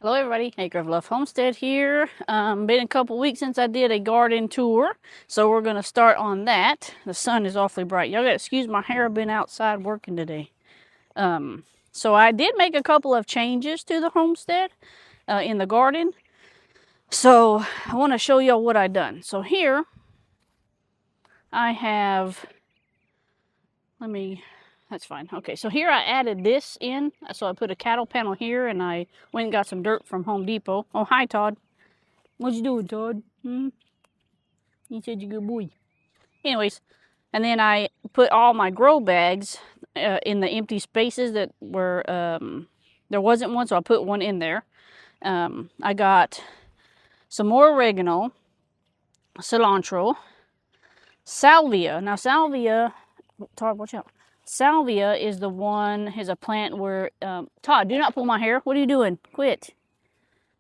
Hello everybody, Acre of Love Homestead here. Been a couple weeks since I did a garden tour, so we're going to start on that. The sun is awfully bright. Y'all got to excuse my hair, I've been outside working today. So I did make a couple of changes to the homestead in the garden. So I want to show y'all what I've done. So here I have, that's fine. Okay, so here I added this in. So I put a cattle panel here, and I went and got some dirt from Home Depot. Oh, hi, Todd. What you doing, Todd? You said you're a good boy. Anyways, and then I put all my grow bags in the empty spaces that were, there wasn't one, so I put one in there. I got some more oregano, cilantro, salvia. Now, salvia, Todd, watch out. Salvia is a plant where, Todd, do not pull my hair. What are you doing? Quit.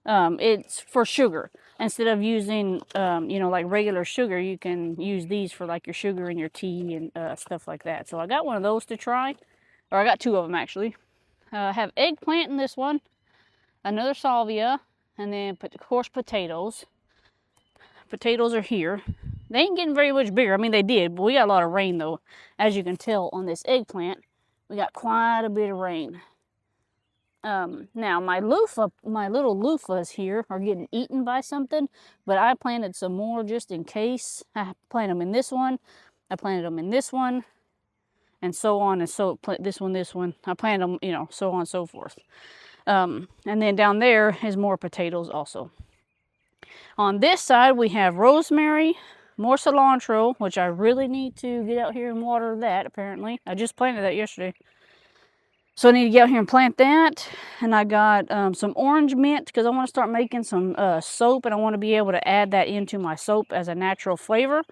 It's for sugar. Instead of using, like regular sugar, you can use these for like your sugar in your tea and stuff like that. So I got one of those to try, or I got two of them actually. I have eggplant in this one, another salvia, and then of course potatoes. Potatoes are here. They ain't getting very much bigger. I mean, they did, but we got a lot of rain though. As you can tell on this eggplant, we got quite a bit of rain. Now my little loofahs here are getting eaten by something, but I planted some more just in case. I planted them in this one, I planted them in this one, and so on, and so this one. I planted them, so on and so forth. And then down there is more potatoes also. On this side we have rosemary, more cilantro, which I really need to get out here and water that. Apparently, I just planted that yesterday. So I need to get out here and plant that. And I got some orange mint because I want to start making some soap, and I want to be able to add that into my soap as a natural flavor.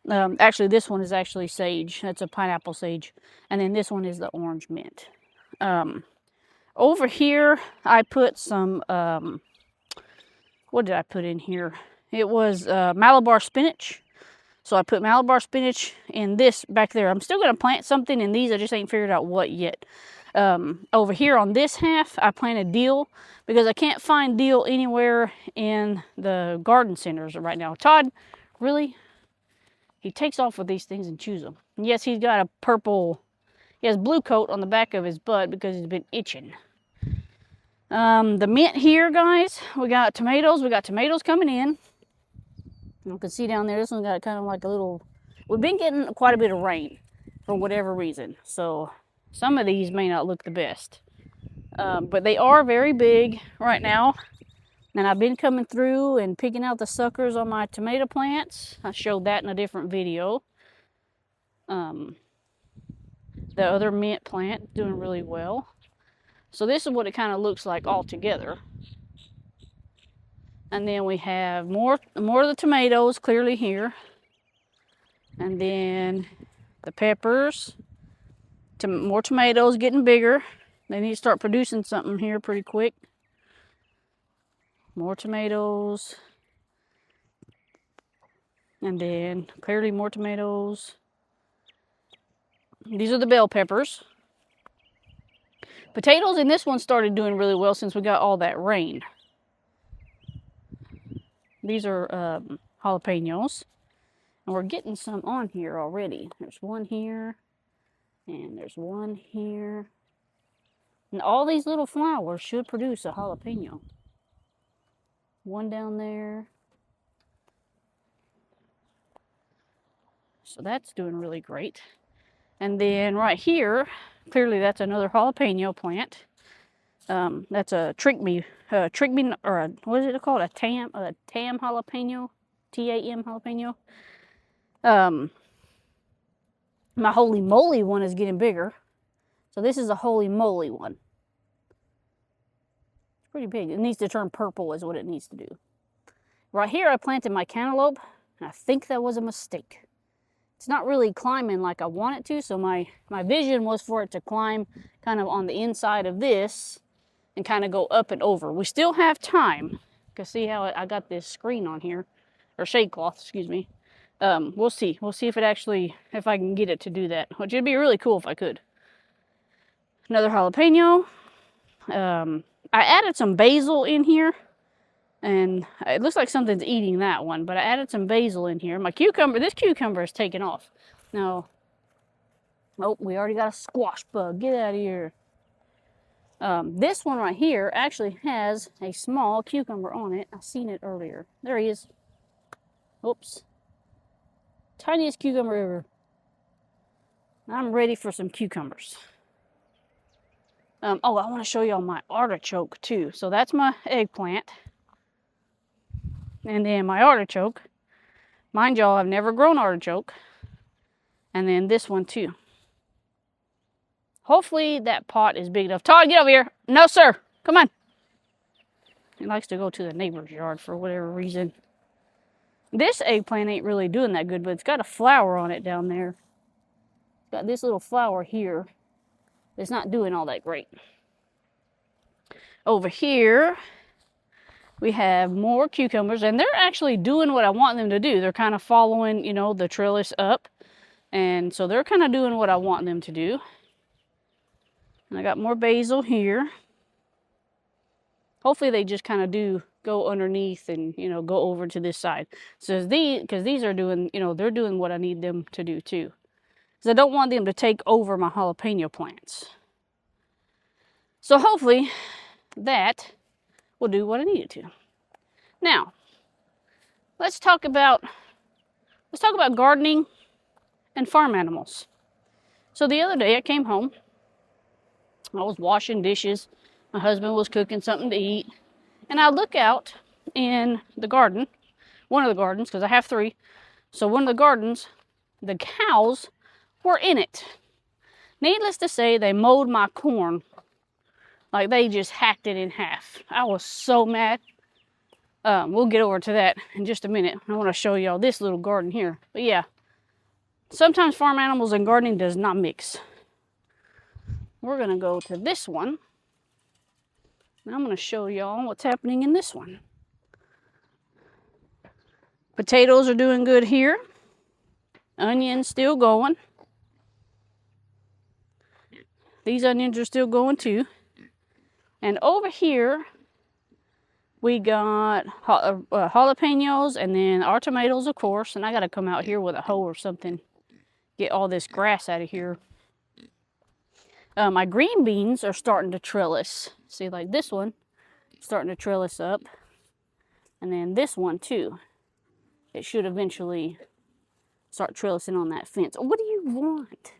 Actually, this one is actually sage. That's a pineapple sage. And then this one is the orange mint. Over here, I put some, what did I put in here? It was Malabar spinach. So I put Malabar spinach in this back there. I'm still going to plant something in these. I just ain't figured out what yet. Over here on this half, I planted dill because I can't find dill anywhere in the garden centers right now. Todd, really? He takes off with these things and chews them. And yes, he's got a purple, he has blue coat on the back of his butt because he's been itching. The mint here, guys, we got tomatoes. We got tomatoes coming in. You can see down there, this one got kind of like a little, we've been getting quite a bit of rain for whatever reason. So some of these may not look the best. But they are very big right now. And I've been coming through and picking out the suckers on my tomato plants. I showed that in a different video. The other mint plant doing really well. So this is what it kind of looks like all together. And then we have more of the tomatoes clearly here. And then the peppers. More tomatoes getting bigger. They need to start producing something here pretty quick. More tomatoes. And then clearly more tomatoes. These are the bell peppers. Potatoes in this one started doing really well since we got all that rain. These are jalapenos. And we're getting some on here already. There's one here. And there's one here. And all these little flowers should produce a jalapeno. One down there. So that's doing really great. And then right here, clearly that's another jalapeno plant. That's a trick-me, or a, what is it called? A tam jalapeno, T-A-M jalapeno. My holy moly one is getting bigger. So this is a holy moly one. It's pretty big. It needs to turn purple is what it needs to do. Right here I planted my cantaloupe, and I think that was a mistake. It's not really climbing like I want it to, so my vision was for it to climb kind of on the inside of this and kind of go up and over. We still have time. You can see how I got this screen on here, or shade cloth, excuse me. We'll see. We'll see if I can get it to do that, which would be really cool if I could. Another jalapeno. I added some basil in here, and it looks like something's eating that one, but I added some basil in here. My cucumber, this cucumber is taking off. Now, oh, we already got a squash bug. Get out of here. This one right here actually has a small cucumber on it. I seen it earlier. There he is. Oops. Tiniest cucumber ever. I'm ready for some cucumbers. Oh, I want to show y'all my artichoke too. So that's my eggplant. And then my artichoke. Mind y'all, I've never grown artichoke. And then this one too. Hopefully that pot is big enough. Todd, get over here. No, sir. Come on. He likes to go to the neighbor's yard for whatever reason. This eggplant ain't really doing that good, but it's got a flower on it down there. It's got this little flower here. It's not doing all that great. Over here, we have more cucumbers, and they're actually doing what I want them to do. They're kind of following, you know, the trellis up. And so they're kind of doing what I want them to do. And I got more basil here. Hopefully they just kind of do go underneath and, you know, go over to this side. So because these are doing, you know, they're doing what I need them to do too. Because I don't want them to take over my jalapeno plants. So hopefully that will do what I need it to. Now, let's talk about gardening and farm animals. So the other day I came home. I was washing dishes. My husband was cooking something to eat. And I look out in the garden, one of the gardens, because I have 3. So one of the gardens, the cows were in it. Needless to say, they mowed my corn. Like they just hacked it in half. I was so mad. We'll get over to that in just a minute. I want to show y'all this little garden here. But yeah, sometimes farm animals and gardening does not mix. We're going to go to this one. And I'm going to show y'all what's happening in this one. Potatoes are doing good here. Onions still going. These onions are still going too. And over here, we got jalapenos and then our tomatoes, of course. And I got to come out here with a hoe or something. Get all this grass out of here. My green beans are starting to trellis. See, like this one, starting to trellis up. And then this one too. It should eventually start trellising on that fence. What do you want?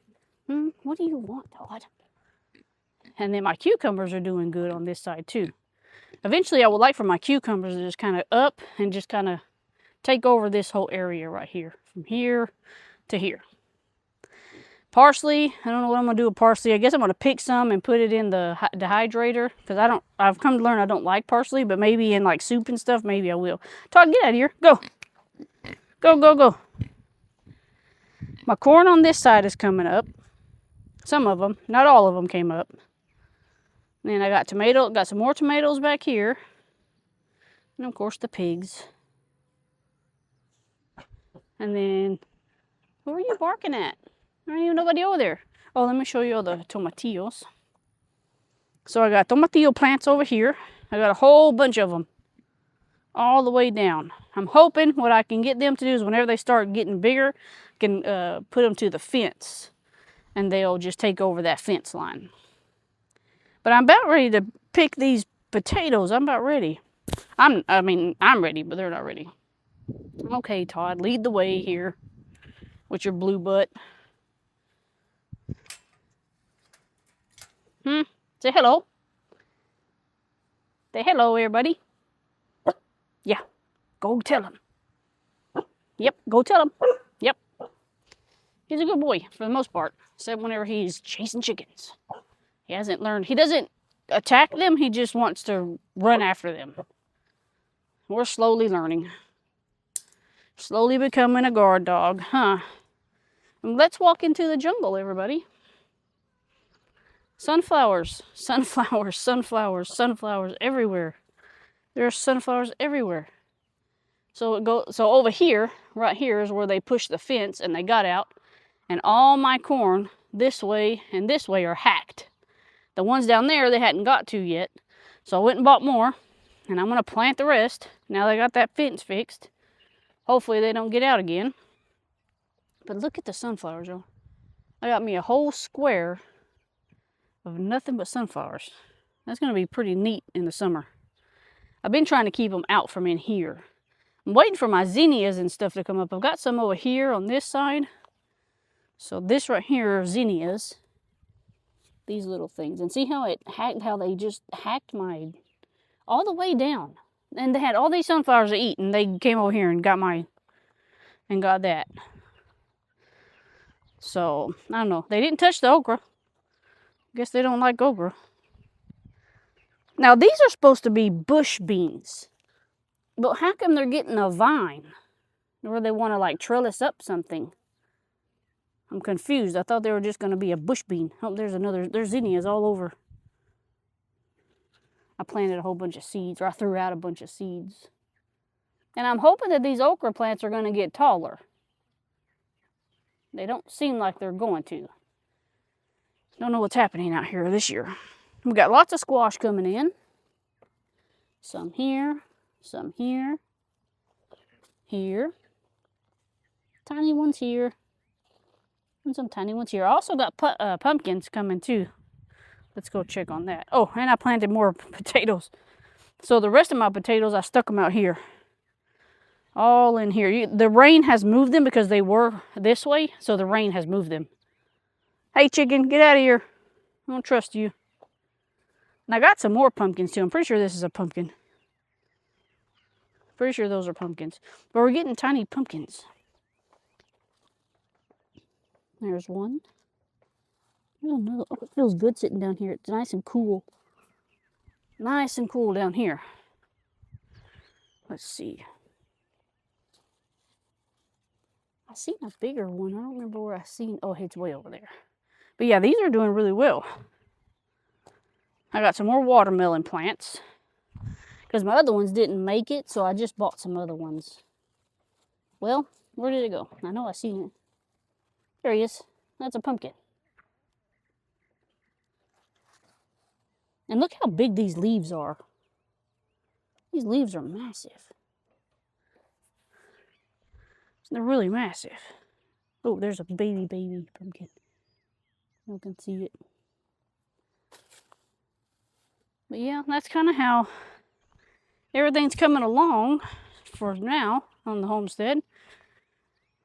What do you want, Todd? And then my cucumbers are doing good on this side too. Eventually I would like for my cucumbers to just kind of up and just kind of take over this whole area right here. From here to here. Parsley, I don't know what I'm going to do with parsley. I guess I'm going to pick some and put it in the dehydrator. Because I've come to learn I don't like parsley. But maybe in like soup and stuff, maybe I will. Todd, get out of here. Go. Go, go, go. My corn on this side is coming up. Some of them. Not all of them came up. And then I got some more tomatoes back here. And of course the pigs. And then, who are you barking at? There ain't even nobody over there. Oh, let me show you all the tomatillos. So I got tomatillo plants over here. I got a whole bunch of them. All the way down. I'm hoping what I can get them to do is whenever they start getting bigger, I can put them to the fence. And they'll just take over that fence line. But I'm about ready to pick these potatoes. I'm about ready. I'm ready, but they're not ready. Okay, Todd, lead the way here with your blue butt. Say hello. Say hello, everybody. Yeah, go tell him. Yep, go tell him. Yep. He's a good boy for the most part, except whenever he's chasing chickens. He hasn't learned. He doesn't attack them. He just wants to run after them. We're slowly learning. Slowly becoming a guard dog, huh? And let's walk into the jungle, everybody. Sunflowers, sunflowers, sunflowers, sunflowers everywhere. There are sunflowers everywhere. So over here, right here is where they pushed the fence and they got out. And all my corn this way and this way are hacked. The ones down there they hadn't got to yet. So I went and bought more, and I'm going to plant the rest. Now they got that fence fixed. Hopefully they don't get out again. But look at the sunflowers, y'all. I got me a whole square of nothing but sunflowers. That's going to be pretty neat in the summer. I've been trying to keep them out from in here. I'm waiting for my zinnias and stuff to come up. I've got some over here on this side. So this right here are zinnias. These little things. And see how they just hacked my all the way down. And they had all these sunflowers to eat, and they came over here and got that. So, I don't know. They didn't touch the okra. Guess they don't like okra. Now, these are supposed to be bush beans. But how come they're getting a vine? Or they want to like trellis up something? I'm confused. I thought they were just going to be a bush bean. Oh, there's zinnias all over. I planted a whole bunch of seeds, or I threw out a bunch of seeds. And I'm hoping that these okra plants are going to get taller. They don't seem like they're going to. Don't know what's happening out here this year. We got lots of squash coming in. Some here, some here, here. Tiny ones here, and some tiny ones here. I also got pumpkins coming too. Let's go check on that. Oh, and I planted more potatoes. So the rest of my potatoes, I stuck them out here. All in here. The rain has moved them because they were this way. So the rain has moved them. Hey, chicken, get out of here. I don't trust you. And I got some more pumpkins too. I'm pretty sure this is a pumpkin. Pretty sure those are pumpkins. But we're getting tiny pumpkins. There's one. Oh, no. Oh, it feels good sitting down here. It's nice and cool. Nice and cool down here. Let's see. I seen a bigger one. I don't remember where I seen. Oh, it's way over there. But yeah, these are doing really well. I got some more watermelon plants. Because my other ones didn't make it, so I just bought some other ones. Well, where did it go? I know I seen it. There he is. That's a pumpkin. And look how big these leaves are. These leaves are massive. They're really massive. Oh, there's a baby pumpkin. You can see it. But yeah, that's kind of how everything's coming along for now on the homestead.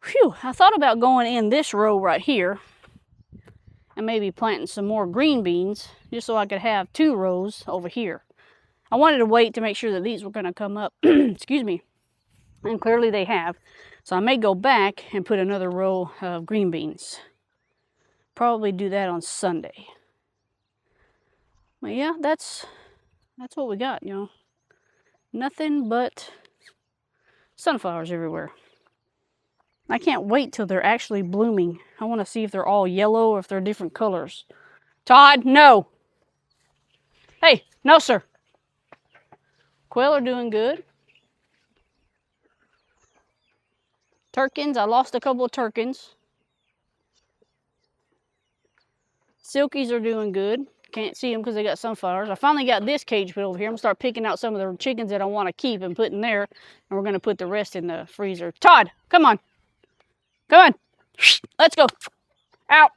Phew, I thought about going in this row right here and maybe planting some more green beans just so I could have 2 rows over here. I wanted to wait to make sure that these were going to come up. Excuse me. And clearly they have. So I may go back and put another row of green beans. Probably do that on Sunday. But yeah, that's what we got, you know. Nothing but sunflowers everywhere. I can't wait till they're actually blooming. I want to see if they're all yellow or if they're different colors. Todd, no. Hey, no, sir. Quail are doing good. Turkins, I lost a couple of turkins. Silkies are doing good. Can't see them because they got sunflowers. I finally got this cage put over here. I'm going to start picking out some of the chickens that I want to keep and put in there. And we're going to put the rest in the freezer. Todd, come on. Come on. Let's go. Out.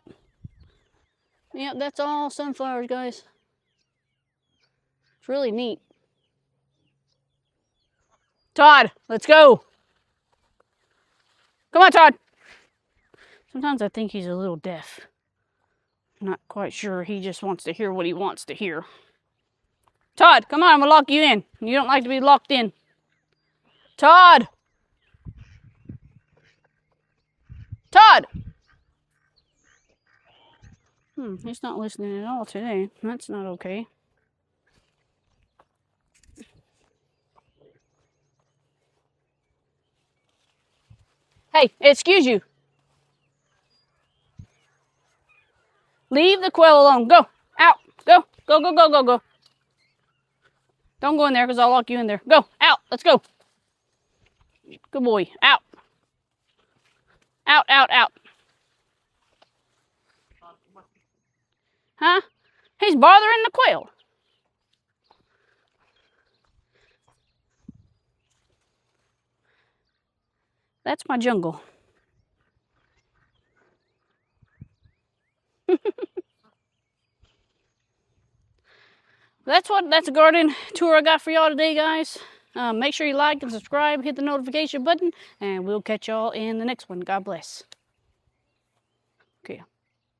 Yep, that's all sunflowers, guys. It's really neat. Todd, let's go. Come on, Todd. Sometimes I think he's a little deaf. I'm not quite sure. He just wants to hear what he wants to hear. Todd, come on. I'm going to lock you in. You don't like to be locked in. Todd. Todd. He's not listening at all today. That's not okay. Hey, excuse you. Leave the quail alone. Go. Out. Go. Go, go, go, go, go. Don't go in there because I'll lock you in there. Go. Out. Let's go. Good boy. Out. Out, out, out. Huh? He's bothering the quail. That's my jungle. That's a garden tour I got for y'all today, guys. Make sure you like and subscribe, hit the notification button, and we'll catch y'all in the next one. God bless. Okay.